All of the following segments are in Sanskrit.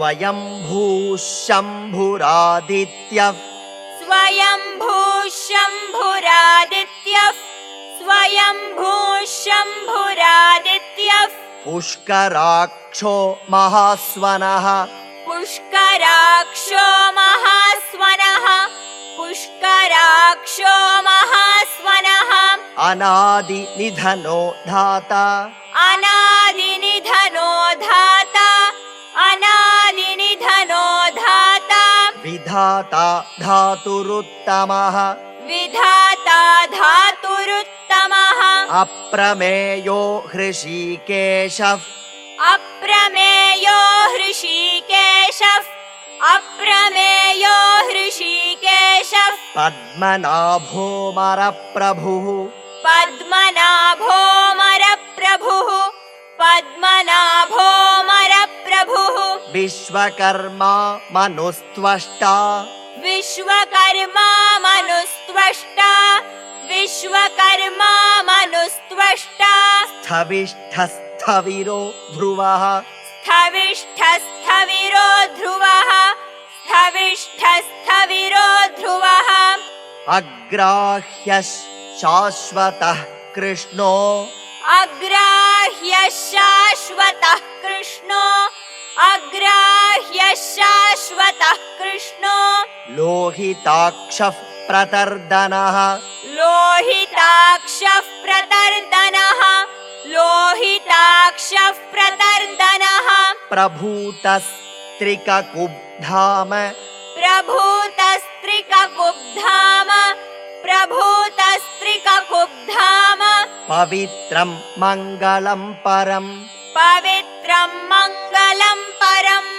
स्वयंभू शम्भुरादित्यः स्वयंभू शम्भुरादित्यः स्वयंभू शम्भुरादित्यः पुष्कराक्षो महास्वनः पुष्कराक्षो महास्वनः पुष्कराक्षो महास्वनः अनादिनिधनो धाता अनादिनिधनो धाता अनादिनिधनो धाता विधाता धातुरुत्तमः विधाता धातुरुत्तमः अप्रमेयो हृषीकेशः अप्रमेयो हृषीकेशः अप्रमेयो हृषीकेशः पद्मनाभोमरप्रभुः पद्मनाभोमरप्रभुः पद्मनाभोमरप्रभुः विश्वकर्मा मनुस्त्वष्टा विश्वकर्मा मनुस्त्वष्टा विश्वकर्मा मनुस्त्वष्टा स्थविष्ठस्थविरो ध्रुवः स्थविष्ठस्थविरो ध्रुवः स्थविष्ठस्थविरो ध्रुवः अग्राह्यः शाश्वतः कृष्णो अग्राह्यः शाश्वतः कृष्णो अग्राह्यः शाश्वतः कृष्णो लोहिताक्षः प्रतर्दनः लोहिताक्षः प्रतर्दनः लोहिताक्षः प्रतर्दनः प्रभूतस्त्रिककुब्धाम प्रभूतस्त्रिककुब्धाम प्रभूतस्त्रिककुब्धाम पवित्रं मङ्गलं परम् पवित्रं मङ्गलं परम्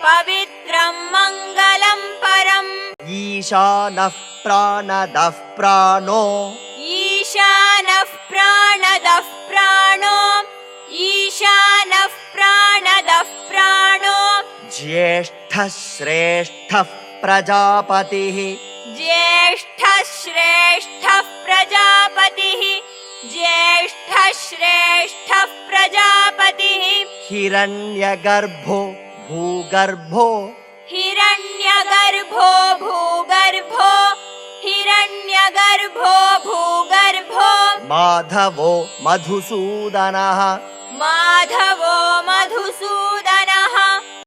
पवित्रं मङ्गलं परम् ईशानः प्राणदः प्राणो ईशानः प्राणदः प्राणो ईशानः प्राणदः प्राणो ज्येष्ठः श्रेष्ठः प्रजापतिः ज्येष्ठः श्रेष्ठः प्रजापतिः ज्येष्ठः श्रेष्ठः प्रजापतिः हिरण्यगर्भो भूगर्भो हिरण्यगर्भो भूगर्भो हिरण्यगर्भो भूगर्भो माधवो मधुसूदनः माधवो मधुसूदनः